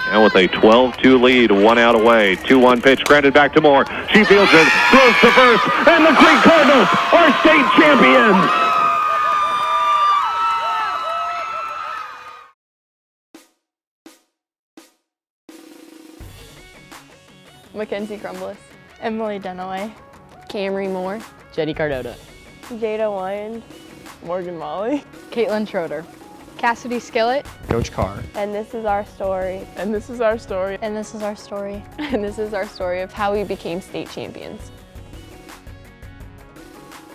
Now with a 12-2 lead, 1 out away. 2-1 pitch, granted back to Moore. She fields it, throws to first, and the Crete Cardinals are state champions. Mackenzie Crumbliss. Emily Dunaway. Camry Moore. Jenny Cardota. Jada Wyand. Morgan Molly. Caitlin Schroeder. Cassidy Skillett. Coach Carr. And this is our story. And this is our story. And this is our story. And this is our story of how we became state champions.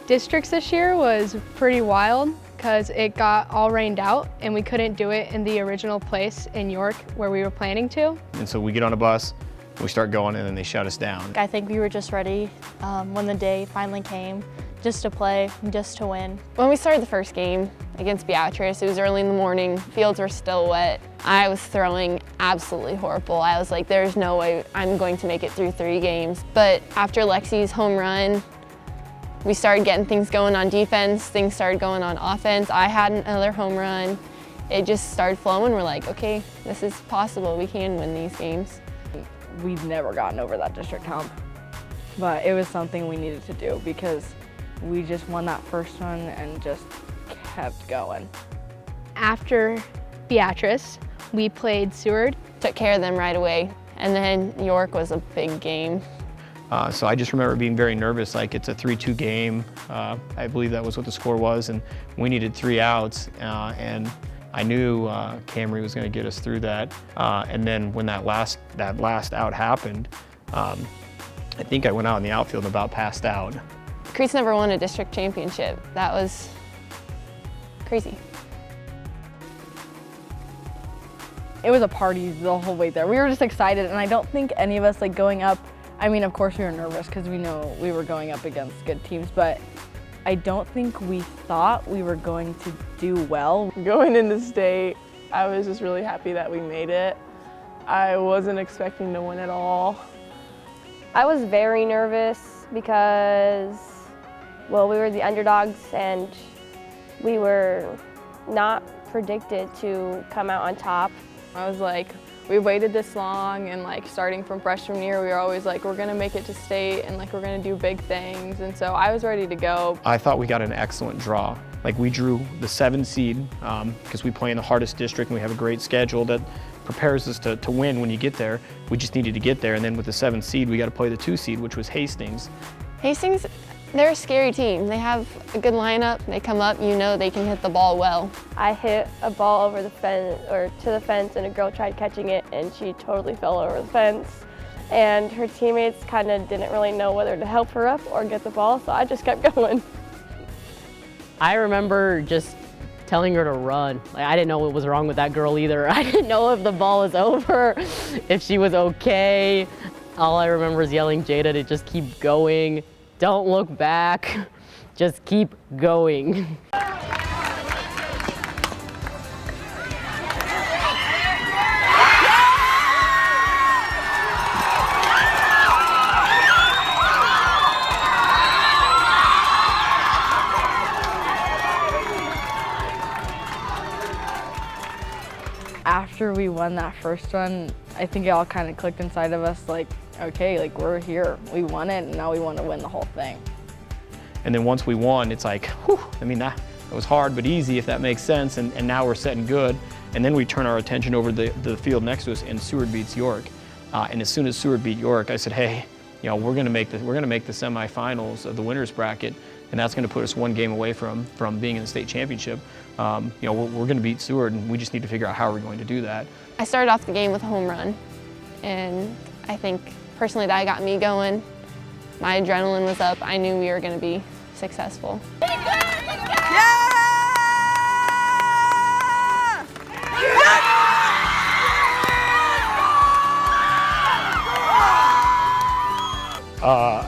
Districts this year was pretty wild because it got all rained out and we couldn't do it in the original place in York where we were planning to. And so we get on a bus, we start going, and then they shut us down. I think we were just ready when the day finally came, just to play, just to win. When we started the first game against Beatrice, it was early in the morning, fields were still wet. I was throwing absolutely horrible. I was like, there's no way I'm going to make it through 3 games. But after Lexi's home run, we started getting things going on defense, things started going on offense. I had another home run. It just started flowing. We're like, okay, this is possible. We can win these games. We'd never gotten over that district hump, but it was something we needed to do because we just won that first one and just kept going. After Beatrice, we played Seward. Took care of them right away. And then York was a big game. So I just remember being very nervous, like it's a 3-2 game. I believe that was what the score was, and we needed 3 outs. And I knew Camry was going to get us through that. And then when that last out happened, I think I went out in the outfield and about passed out. Crete's never won a district championship. That was crazy. It was a party the whole way there. We were just excited, and I don't think any of us going up, I mean, of course we were nervous because we know we were going up against good teams, but I don't think we thought we were going to do well. Going into state, I was just really happy that we made it. I wasn't expecting to win at all. I was very nervous because, well, we were the underdogs and we were not predicted to come out on top. I was like, we waited this long, and starting from freshman year, we were always like, we're gonna make it to state and we're gonna do big things. And so I was ready to go. I thought we got an excellent draw. We drew the 7 seed because we play in the hardest district and we have a great schedule that prepares us to win when you get there. We just needed to get there, and then with the 7th seed, we got to play the 2 seed, which was Hastings. Hastings, they're a scary team. They have a good lineup. They come up, you know they can hit the ball well. I hit a ball over the fence, or to the fence, and a girl tried catching it and she totally fell over the fence. And her teammates kind of didn't really know whether to help her up or get the ball, so I just kept going. I remember just telling her to run. I didn't know what was wrong with that girl either. I didn't know if the ball was over, if she was okay. All I remember is yelling Jada to just keep going. Don't look back, just keep going. After we won that first one, I think it all kind of clicked inside of us okay, we're here. We won it, and now we want to win the whole thing. And then once we won, it's like, whew, I mean, that was hard but easy, if that makes sense, and now we're setting good. And then we turn our attention over the field next to us, and Seward beats York. And as soon as Seward beat York, I said, hey, we're gonna make the semifinals of the winners bracket, and that's gonna put us 1 game away from being in the state championship. We're gonna beat Seward, and we just need to figure out how we're going to do that. I started off the game with a home run, and I think personally that got me going. My adrenaline was up. I knew we were going to be successful.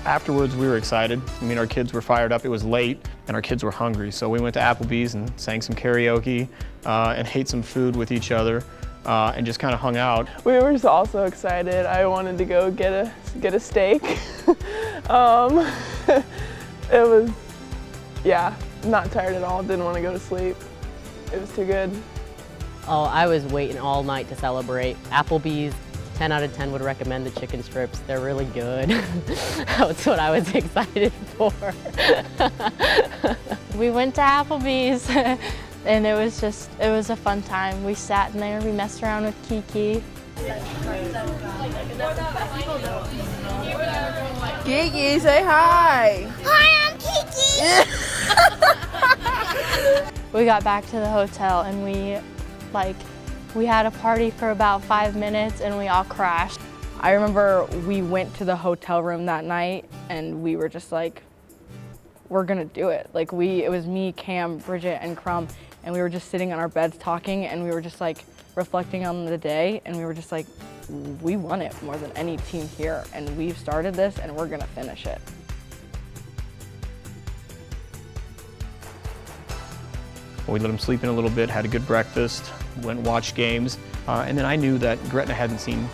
Afterwards, we were excited. I mean, our kids were fired up. It was late, and our kids were hungry. So we went to Applebee's and sang some karaoke and ate some food with each other and just kind of hung out. We were also excited. I wanted to go get a steak. It was, yeah, not tired at all. Didn't want to go to sleep. It was too good. Oh, I was waiting all night to celebrate. Applebee's, 10 out of 10 would recommend the chicken strips. They're really good. That's what I was excited for. We went to Applebee's and it was a fun time. We sat in there, we messed around with Kiki. Kiki, say hi. Hi, I'm Kiki. We got back to the hotel and we had a party for about 5 minutes and we all crashed. I remember we went to the hotel room that night and we were just like, we're gonna do it. Like it was me, Cam, Bridget, and Crumb, and we were just sitting on our beds talking and we were just like reflecting on the day, and we were just like, we won it more than any team here, and we've started this and we're gonna finish it. We let them sleep in a little bit, had a good breakfast, went and watched games, and then I knew that Gretna hadn't seen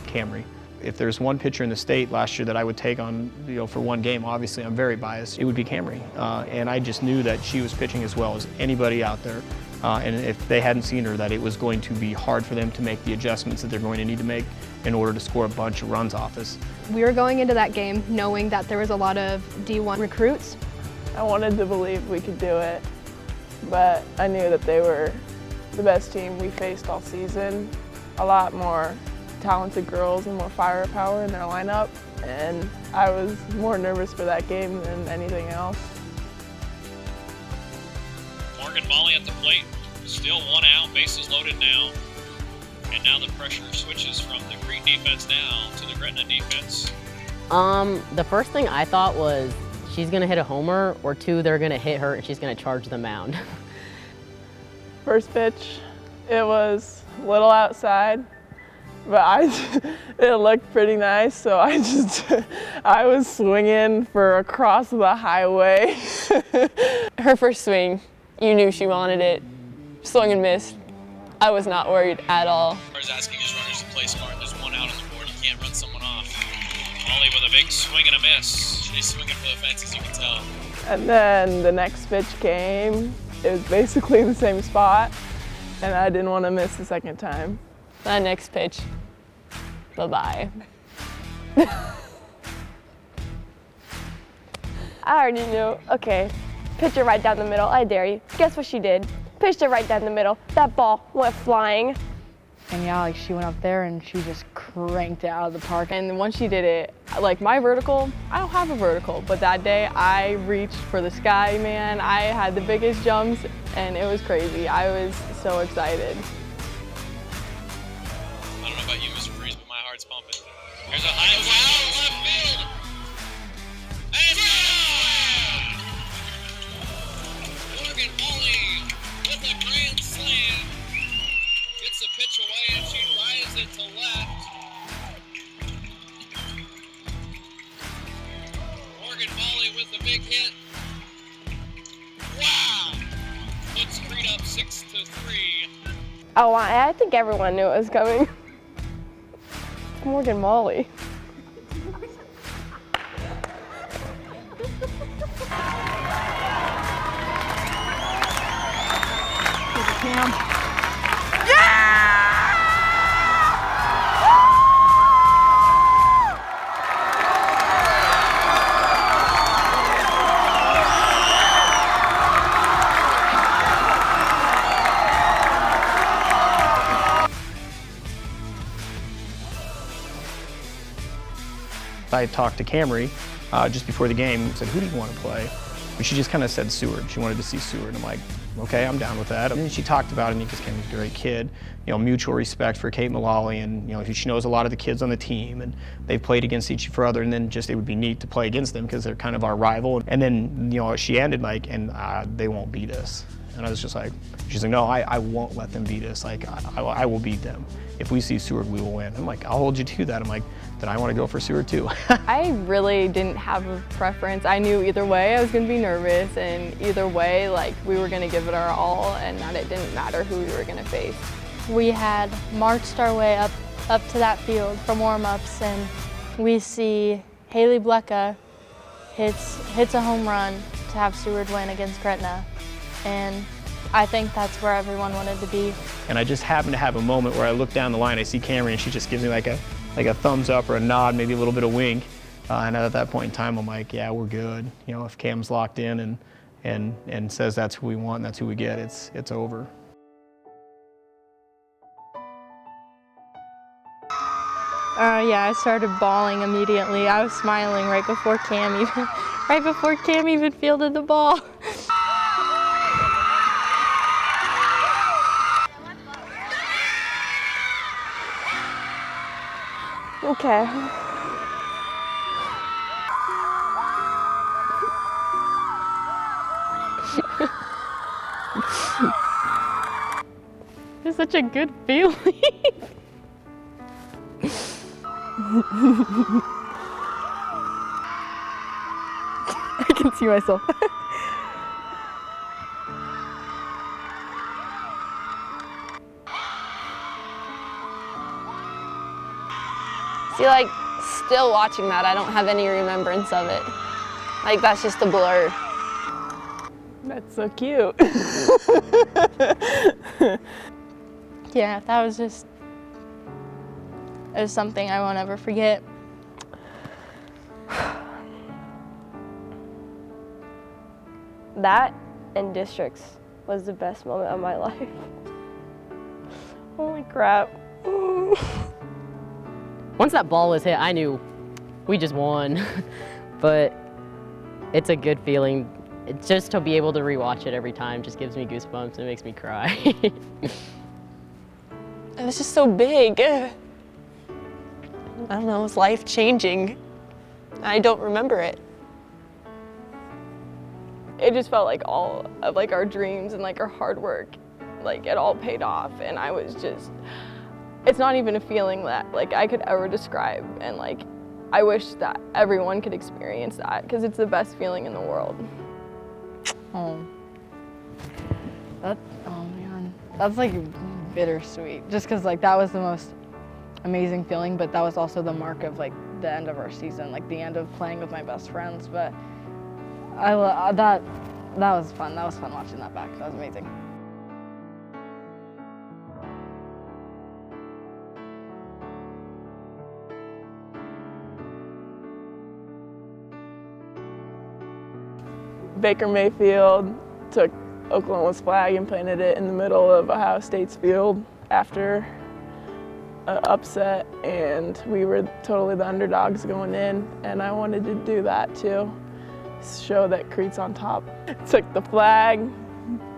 Camry. If there's one pitcher in the state last year that I would take on, for one game, obviously I'm very biased, it would be Camry. And I just knew that she was pitching as well as anybody out there. And if they hadn't seen her, that it was going to be hard for them to make the adjustments that they're going to need to make in order to score a bunch of runs off us. We were going into that game knowing that there was a lot of D1 recruits. I wanted to believe we could do it, but I knew that they were the best team we faced all season. A lot more talented girls and more firepower in their lineup, and I was more nervous for that game than anything else. Morgan Molly at the plate, still 1 out, bases loaded now. And now the pressure switches from the Crete defense now to the Gretna defense. The first thing I thought was she's gonna hit a homer, or two, they're gonna hit her and she's gonna charge the mound. First pitch, it was a little outside, but it looked pretty nice, so I was swinging for across the highway. Her first swing, you knew she wanted it. Swung and missed. I was not worried at all. I was asking his runners to play smart. There's 1 out on the board. You can't run someone off. Molly with a big swing and a miss. She's swinging for the fences, you can tell. And then the next pitch came. It was basically in the same spot, and I didn't want to miss the second time. That next pitch, bye-bye. I already knew, okay, pitch it right down the middle, I dare you. Guess what she did? Pitched it right down the middle. That ball went flying. And yeah, like she went up there and she just cranked it out of the park. And once she did it, like my vertical, I don't have a vertical, but that day I reached for the sky, man. I had the biggest jumps and it was crazy. I was so excited. I don't know about you, Mr. Freeze, but my heart's pumping. There's a high foul left field. And Morgan Molly with a grand slam. Gets the pitch away and she drives it to left. Morgan Molly with a big hit. Wow! Puts Crete up 6-3. Oh, I think everyone knew it was coming. Morgan Molly. I talked to Camry just before the game and said, who do you want to play? And she just kind of said Seward. She wanted to see Seward. I'm like, okay, I'm down with that. And then she talked about it, and because Camry's a great kid, mutual respect for Kate Mullally, and she knows a lot of the kids on the team, and they've played against each other, and then just it would be neat to play against them because they're kind of our rival. And then, she ended like, and they won't beat us. And I was just like, she's like, no, I won't let them beat us. Like, I will beat them. If we see Seward, we will win. I'm like, I'll hold you to that. I'm like, then I want to go for Seward too. I really didn't have a preference. I knew either way I was going to be nervous, and either way, like, we were going to give it our all, and that it didn't matter who we were going to face. We had marched our way up to that field for warm-ups, and we see Haley Blecka hits a home run to have Seward win against Gretna. And I think that's where everyone wanted to be. And I just happened to have a moment where I look down the line, I see Cameron, and she just gives me like a thumbs up or a nod, maybe a little bit of wink. And at that point in time, I'm like, yeah, we're good. You know, if Cam's locked in and says that's who we want, and that's who we get, it's over. Yeah, I started bawling immediately. I was smiling right before Cam even fielded the ball. Okay. It's such a good feeling. I can see myself. See, like, still watching that, I don't have any remembrance of it. Like, that's just a blur. That's so cute. Yeah, that was just, it was something I won't ever forget. That and districts was the best moment of my life. Holy crap. Once that ball was hit, I knew we just won. But it's a good feeling. It's just to be able to rewatch it every time just gives me goosebumps and makes me cry. It was just so big. I don't know, it was life-changing. I don't remember it. It just felt like all of like our dreams and like our hard work, like it all paid off, and I was just, it's not even a feeling that like I could ever describe, and like I wish that everyone could experience that because it's the best feeling in the world. Oh. Oh man. That's like bittersweet. Just because like that was the most amazing feeling, but that was also the mark of like the end of our season, like the end of playing with my best friends. But that was fun. That was fun watching that back. That was amazing. Baker Mayfield took Oklahoma's flag and planted it in the middle of Ohio State's field after an upset, and we were totally the underdogs going in, and I wanted to do that too, show that Crete's on top. Took the flag,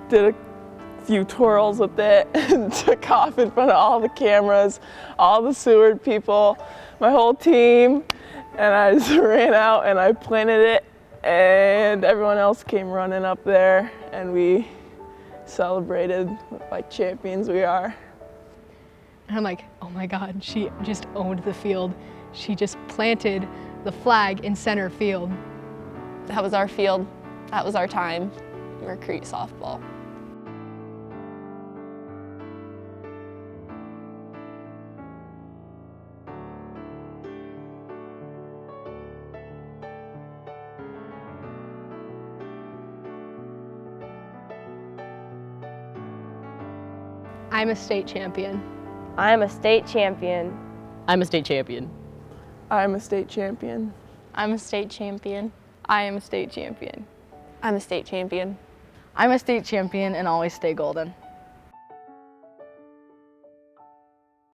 did a few twirls with it, and took off in front of all the cameras, all the Seward people, my whole team, and I just ran out and I planted it, and everyone else came running up there, and we celebrated like champions we are. And I'm like, oh my God, she just owned the field. She just planted the flag in center field. That was our field. That was our time. We're Crete softball. I'm a state champion. I'm a state champion. I'm a state champion. I'm a state champion. I'm a state champion. I am a state champion. I'm a state champion. I'm a state champion and always stay golden.